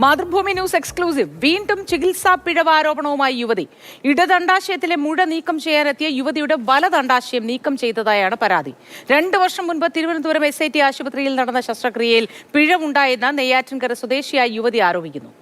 Mathrubhumi news exclusive. വീണ്ടും ചികിത്സാ പിഴവ് ആരോപണവുമായി യുവതി. ഇടദണ്ഡാശയത്തിലെ മുഴ നീക്കം ചെയ്യാനെത്തിയ യുവതിയുടെ വലദണ്ഡാശയം നീക്കം ചെയ്തതായാണ് പരാതി. 2 വർഷം മുൻപ് തിരുവനന്തപുരം SIT ആശുപത്രിയിൽ നടന്ന ശസ്ത്രക്രിയയിൽ പിഴവുണ്ടായെന്ന് നെയ്യാറ്റിൻകര സ്വദേശിയായ യുവതി ആരോപിക്കുന്നു.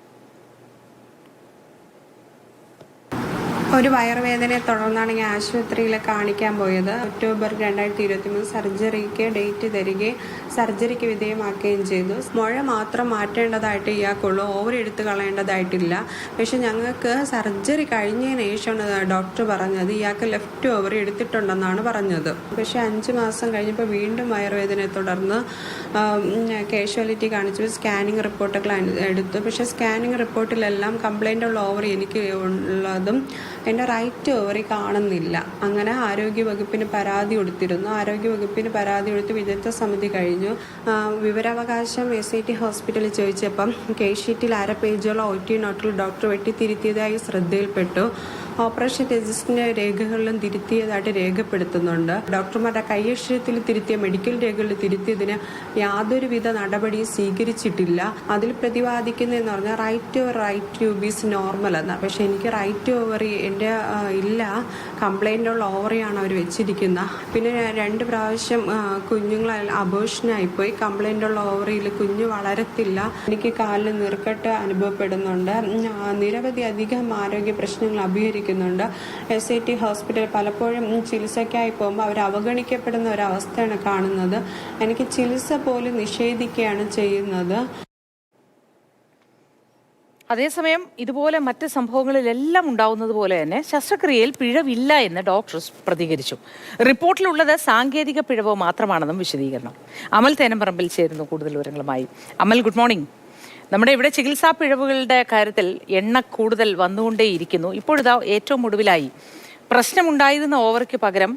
ഒരു വയറുവേദനയെ തുടർന്നാണ് ഞാൻ ആശുപത്രിയിൽ കാണിക്കാൻ പോയത്. ഒക്ടോബർ 2023 സർജറിക്ക് ഡേറ്റ് തരികയും സർജറിക്ക് വിധേയമാക്കുകയും ചെയ്തു. മുഴ മാത്രം മാറ്റേണ്ടതായിട്ട് ഇയാൾക്കുള്ളൂ, ഓവർ എടുത്ത് കളയേണ്ടതായിട്ടില്ല. പക്ഷെ ഞങ്ങൾക്ക് സർജറി കഴിഞ്ഞതിന് ശേഷമാണ് ഡോക്ടർ പറഞ്ഞത് ഇയാൾക്ക് ലെഫ്റ്റ് ഓവർ എടുത്തിട്ടുണ്ടെന്നാണ് പറഞ്ഞത്. പക്ഷെ 5 മാസം കഴിഞ്ഞപ്പോൾ വീണ്ടും വയറുവേദനയെ തുടർന്ന് കാഷ്വാലിറ്റി കാണിച്ചു സ്കാനിങ് റിപ്പോർട്ടുകൾ എടുത്തു. പക്ഷെ സ്കാനിങ് റിപ്പോർട്ടിലെല്ലാം കംപ്ലൈൻ്റ് ഉള്ള ഓവർ എനിക്ക് ഉള്ളതും എൻ്റെ റൈറ്റ് ഓവറി കാണുന്നില്ല. അങ്ങനെ ആരോഗ്യവകുപ്പിന് പരാതി കൊടുത്തിരുന്നു. ആരോഗ്യവകുപ്പിന് പരാതി കൊടുത്ത് വിദഗ്ധ സമിതി കഴിഞ്ഞു. വിവരാവകാശം SIT ഹോസ്പിറ്റലിൽ ചോദിച്ചപ്പം കേസ് ഷീറ്റിൽ 1/2 പേജോളം OT നോട്ടിൽ ഡോക്ടർ വെട്ടിത്തിരുത്തിയതായി ശ്രദ്ധയിൽപ്പെട്ടു. ഓപ്പറേഷൻ രജിസ്റ്ററിന്റെ രേഖകളിലും തിരുത്തിയതായിട്ട് രേഖപ്പെടുത്തുന്നുണ്ട്. ഡോക്ടർമാരുടെ കൈയക്ഷരത്തിൽ തിരുത്തിയ മെഡിക്കൽ രേഖകളിൽ തിരുത്തിയതിന് യാതൊരുവിധ നടപടിയും സ്വീകരിച്ചിട്ടില്ല. അതിൽ പ്രതിപാദിക്കുന്നതെന്ന് പറഞ്ഞാൽ റൈറ്റ് ട്യൂബീസ് നോർമൽ എന്ന്. പക്ഷെ എനിക്ക് റൈറ്റ് ഓവറി എൻ്റെ ഇല്ല, കംപ്ലൈൻ്റ് ഉള്ള ഓവറിയാണ് അവർ വെച്ചിരിക്കുന്നത്. പിന്നെ 2 പ്രാവശ്യം കുഞ്ഞുങ്ങൾ അബോർഷനായിപ്പോയി. കംപ്ലൈൻ്റ് ഉള്ള ഓവറിയിൽ കുഞ്ഞ് വളരത്തില്ല. എനിക്ക് കാലിൽ നീർക്കെട്ട് അനുഭവപ്പെടുന്നുണ്ട്. നിരവധി അധികം ആരോഗ്യ പ്രശ്നങ്ങൾ അഭിമുഖീകരിക്കുന്നുണ്ട്. SIT ഹോസ്പിറ്റൽ പലപ്പോഴും ചികിത്സയ്ക്കായി പോകുമ്പോൾ അവർ അവഗണിക്കപ്പെടുന്ന ഒരവസ്ഥയാണ് കാണുന്നത്. എനിക്ക് ചികിത്സ പോലും നിഷേധിക്കുകയാണ് ചെയ്യുന്നത്. അതേസമയം ഇതുപോലെ മറ്റ് സംഭവങ്ങളിലെല്ലാം ഉണ്ടാവുന്നത് പോലെ തന്നെ ശസ്ത്രക്രിയയിൽ പിഴവില്ല എന്ന് ഡോക്ടേഴ്സ് പ്രതികരിച്ചു. റിപ്പോർട്ടിലുള്ളത് സാങ്കേതിക പിഴവ് മാത്രമാണെന്നും വിശദീകരണം. അമൽ തേനമ്പറമ്പിൽ ചേരുന്നു കൂടുതൽ വിവരങ്ങളുമായി. അമൽ, ഗുഡ് മോർണിംഗ്. നമ്മുടെ ഇവിടെ ചികിത്സാ പിഴവുകളുടെ കാര്യത്തിൽ എണ്ണ കൂടുതൽ വന്നുകൊണ്ടേയിരിക്കുന്നു. ഇപ്പോഴിതാ ഏറ്റവും ഒടുവിലായി പ്രശ്നമുണ്ടായിരുന്ന ഓവറിക്ക് പകരം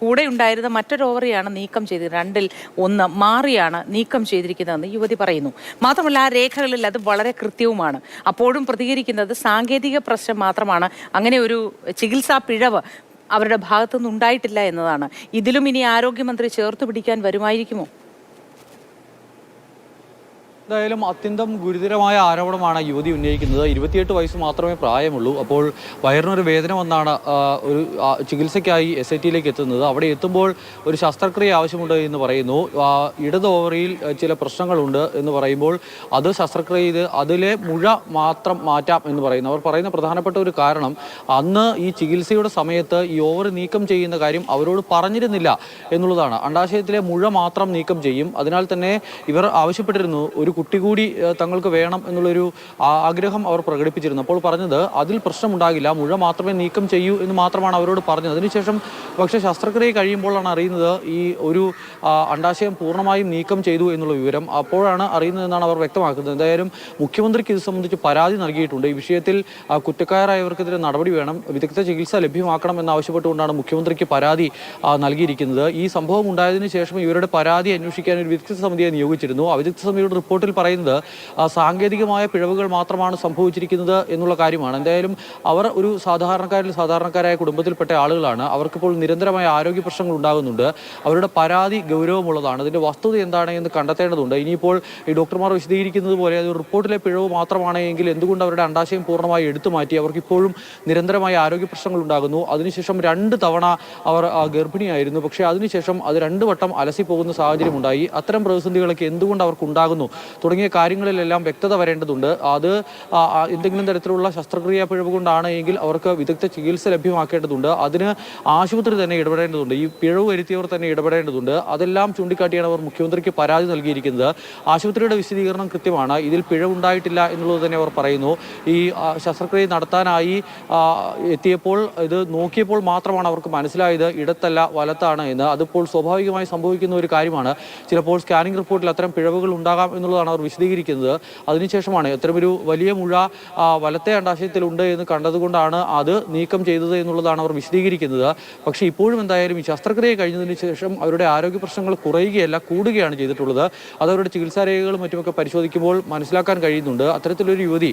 കൂടെ ഉണ്ടായിരുന്ന മറ്റൊരു ഓവറിയാണ് നീക്കം ചെയ്തത്. 2-ൽ 1 മാറിയാണ് നീക്കം ചെയ്തിരിക്കുന്നതെന്ന് യുവതി പറയുന്നു. മാത്രമല്ല ആ രേഖകളിൽ അത് വളരെ കൃത്യവുമാണ്. അപ്പോഴും പ്രതികരിക്കുന്നത് സാങ്കേതിക പ്രശ്നം മാത്രമാണ്, അങ്ങനെ ഒരു ചികിത്സാ പിഴവ് അവരുടെ ഭാഗത്തുനിന്ന് ഉണ്ടായിട്ടില്ല എന്നതാണ്. ഇതിലും ഇനി ആരോഗ്യമന്ത്രി ചേർത്ത് പിടിക്കാൻ വരുമായിരിക്കുമോ? എന്തായാലും അത്യന്തം ഗുരുതരമായ ആരോപണമാണ് യുവതി ഉന്നയിക്കുന്നത്. 28 വയസ്സ് മാത്രമേ പ്രായമുള്ളൂ. അപ്പോൾ വയറിനൊരു വേദന വന്നാണ് ഒരു ചികിത്സയ്ക്കായി SITയിലേക്ക് എത്തുന്നത്. അവിടെ എത്തുമ്പോൾ ഒരു ശസ്ത്രക്രിയ ആവശ്യമുണ്ട് എന്ന് പറയുന്നു. ഇടത് ഓവറിയിൽ ചില പ്രശ്നങ്ങളുണ്ട് എന്ന് പറയുമ്പോൾ അത് ശസ്ത്രക്രിയ ചെയ്ത് അതിലെ മുഴ മാത്രം മാറ്റാം എന്ന് പറയുന്നു. അവർ പറയുന്ന പ്രധാനപ്പെട്ട ഒരു കാരണം അന്ന് ഈ ചികിത്സയുടെ സമയത്ത് ഈ ഓവർ നീക്കം ചെയ്യുന്ന കാര്യം അവരോട് പറഞ്ഞിരുന്നില്ല എന്നുള്ളതാണ്. അണ്ഡാശയത്തിലെ മുഴ മാത്രം നീക്കം ചെയ്യും. അതിനാൽ തന്നെ ഇവർ ആവശ്യപ്പെട്ടിരുന്നു ഒരു കുട്ടി കൂടി തങ്ങൾക്ക് വേണം എന്നുള്ളൊരു ആഗ്രഹം അവർ പ്രകടിപ്പിച്ചിരുന്നു. അപ്പോൾ പറഞ്ഞത് അതിൽ പ്രശ്നമുണ്ടാകില്ല, മുഴ മാത്രമേ നീക്കം ചെയ്യൂ എന്ന് മാത്രമാണ് അവരോട് പറഞ്ഞത്. അതിനുശേഷം പക്ഷേ ശസ്ത്രക്രിയ കഴിയുമ്പോഴാണ് അറിയുന്നത് ഈ ഒരു അണ്ഡാശയം പൂർണ്ണമായും നീക്കം ചെയ്തു എന്നുള്ള വിവരം. അപ്പോഴാണ് അറിയുന്നതെന്നാണ് അവർ വ്യക്തമാക്കുന്നത്. എന്തായാലും മുഖ്യമന്ത്രിക്ക് ഇത് സംബന്ധിച്ച് പരാതി നൽകിയിട്ടുണ്ട്. ഈ വിഷയത്തിൽ കുറ്റക്കാരായവർക്കെതിരെ നടപടി വേണം, വിദഗ്ധ ചികിത്സ ലഭ്യമാക്കണം എന്നാവശ്യപ്പെട്ടുകൊണ്ടാണ് മുഖ്യമന്ത്രിക്ക് പരാതി നൽകിയിരിക്കുന്നത്. ഈ സംഭവം ഉണ്ടായതിനു ശേഷം ഇവരുടെ പരാതി അന്വേഷിക്കാൻ ഒരു വിദഗ്ധ സമിതിയെ നിയോഗിച്ചിരുന്നു. ആ വിദഗ്ധ സമിതിയുടെ റിപ്പോർട്ടിൽ പറയുന്നത് സാങ്കേതികമായ പിഴവുകൾ മാത്രമാണ് സംഭവിച്ചിരിക്കുന്നത് എന്നുള്ള കാര്യമാണ്. എന്തായാലും അവർ ഒരു സാധാരണക്കാരായ കുടുംബത്തിൽപ്പെട്ട ആളുകളാണ്. അവർക്കിപ്പോൾ നിരന്തരമായ ആരോഗ്യ പ്രശ്നങ്ങൾ ഉണ്ടാകുന്നുണ്ട്. അവരുടെ പരാതി ഗൗരവമുള്ളതാണ്. അതിൻ്റെ വസ്തുത എന്താണ് എന്ന് കണ്ടെത്തേണ്ടതുണ്ട്. ഇനിയിപ്പോൾ ഈ ഡോക്ടർമാർ വിശദീകരിക്കുന്നത് പോലെ അത് റിപ്പോർട്ടിലെ പിഴവ് മാത്രമാണ് എങ്കിൽ എന്തുകൊണ്ട് അവരുടെ അണ്ഡാശയം പൂർണ്ണമായി എടുത്തു മാറ്റി? അവർക്കിപ്പോഴും നിരന്തരമായ ആരോഗ്യ പ്രശ്നങ്ങൾ ഉണ്ടാകുന്നു. അതിനുശേഷം 2 തവണ അവർ ഗർഭിണിയായിരുന്നു. പക്ഷേ അതിനുശേഷം അത് 2 വട്ടം അലസിപ്പോകുന്ന സാഹചര്യം ഉണ്ടായി. അത്തരം പ്രതിസന്ധികളൊക്കെ എന്തുകൊണ്ട് അവർക്കുണ്ടാകുന്നു തുടങ്ങിയ കാര്യങ്ങളിലെല്ലാം വ്യക്തത വരേണ്ടതുണ്ട്. അത് എന്തെങ്കിലും തരത്തിലുള്ള ശസ്ത്രക്രിയ പിഴവ് കൊണ്ടാണ് എങ്കിൽ അവർക്ക് വിദഗ്ധ ചികിത്സ ലഭ്യമാക്കേണ്ടതുണ്ട്. അതിന് ആശുപത്രി തന്നെ ഇടപെടേണ്ടതുണ്ട്. ഈ പിഴവ് വരുത്തിയവർ തന്നെ ഇടപെടേണ്ടതുണ്ട്. അതെല്ലാം ചൂണ്ടിക്കാട്ടിയാണ് അവർ മുഖ്യമന്ത്രിക്ക് പരാതി നൽകിയിരിക്കുന്നത്. ആശുപത്രിയുടെ വിശദീകരണം കൃത്യമാണ്. ഇതിൽ പിഴവുണ്ടായിട്ടില്ല എന്നുള്ളത് തന്നെ അവർ പറയുന്നു. ഈ ശസ്ത്രക്രിയ നടത്താനായി എത്തിയപ്പോൾ ഇത് നോക്കിയപ്പോൾ മാത്രമാണ് അവർക്ക് മനസ്സിലായത് ഇടത്തല്ല വലത്താണ് എന്ന്. അതിപ്പോൾ സ്വാഭാവികമായി സംഭവിക്കുന്ന ഒരു കാര്യമാണ്. ചിലപ്പോൾ സ്കാനിംഗ് റിപ്പോർട്ടിൽ അത്തരം പിഴവുകൾ ഉണ്ടാകാം എന്നുള്ളതാണ് അവർ വിശദീകരിക്കുന്നത്. അതിനുശേഷമാണ് അത്തരമൊരു വലിയ മുഴ വലത്തെ അണ്ഡാശയത്തിലുണ്ട് എന്ന് കണ്ടതുകൊണ്ടാണ് അത് നീക്കം ചെയ്തത് എന്നുള്ളതാണ് അവർ വിശദീകരിക്കുന്നത്. പക്ഷേ ഇപ്പോഴും എന്തായാലും ഈ ശസ്ത്രക്രിയ കഴിഞ്ഞതിന് ശേഷം അവരുടെ ആരോഗ്യ പ്രശ്നങ്ങൾ കുറയുകയല്ല, കൂടുകയാണ് ചെയ്തിട്ടുള്ളത്. അത് അവരുടെ ചികിത്സാ രേഖകളും മറ്റുമൊക്കെ പരിശോധിക്കുമ്പോൾ മനസ്സിലാക്കാൻ കഴിയുന്നുണ്ട്. അത്തരത്തിലൊരു യുവതി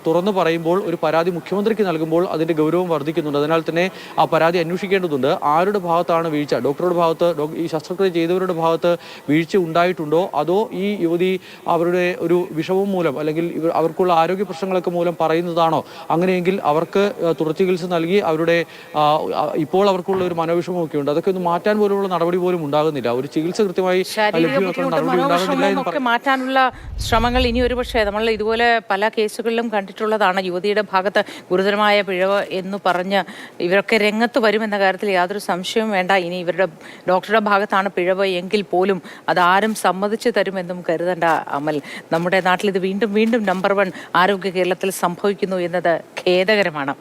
തുറന്നു പറയുമ്പോൾ ഒരു പരാതി മുഖ്യമന്ത്രിക്ക് നൽകുമ്പോൾ അതിൻ്റെ ഗൗരവം വർദ്ധിക്കുന്നുണ്ട്. അതിനാൽ തന്നെ ആ പരാതി അന്വേഷിക്കേണ്ടതുണ്ട്. ആരുടെ ഭാഗത്താണ് വീഴ്ച? ഡോക്ടറുടെ ഭാഗത്ത്, ഈ ശസ്ത്രക്രിയ ചെയ്തവരുടെ ഭാഗത്ത് വീഴ്ച ഉണ്ടായിട്ടുണ്ടോ? അതോ ഈ യുവതി അവരുടെ ഒരു വിഷമം മൂലം അല്ലെങ്കിൽ അവർക്കുള്ള ആരോഗ്യ പ്രശ്നങ്ങളൊക്കെ മൂലം പറയുന്നതാണോ? അങ്ങനെയെങ്കിൽ അവർക്ക് തുടർ ചികിത്സ നൽകി അവരുടെ ഇപ്പോൾ അവർക്കുള്ള ഒരു മനോവിഷമമൊക്കെ ഉണ്ട്, അതൊക്കെ ഒന്ന് മാറ്റാൻ പോലുള്ള നടപടി പോലും ഉണ്ടാകുന്നില്ല. ഒരു ചികിത്സ കൃത്യമായി ലഭ്യമാക്കുന്ന നടപടി ഉണ്ടാകുന്നില്ല എന്ന് ഒക്കെ മാറ്റാനുള്ള ശ്രമങ്ങൾ ഇനി ഒരുപക്ഷെ നമ്മൾ ഇതുപോലെ പല കേസുകളിലും കണ്ടിട്ടുള്ളതാണ്. യുവതിയുടെ ഭാഗത്ത് ഗുരുതരമായ പിഴവ് എന്ന് പറഞ്ഞ് ഇവരൊക്കെ രംഗത്ത് വരുമെന്ന കാര്യത്തിൽ യാതൊരു സംശയവും വേണ്ട. ഇനി ഇവരുടെ ഡോക്ടറുടെ ഭാഗത്താണ് പിഴവ് എങ്കിൽ പോലും അതാരും സമ്മതിച്ചു തരുമെന്നും കരുതണ്ട അമൽ. നമ്മുടെ നാട്ടിൽ ഇത് വീണ്ടും വീണ്ടും നമ്പർ 1 ആരോഗ്യ കേരളത്തിൽ സംഭവിക്കുന്നു എന്നത് ഖേദകരമാണ്.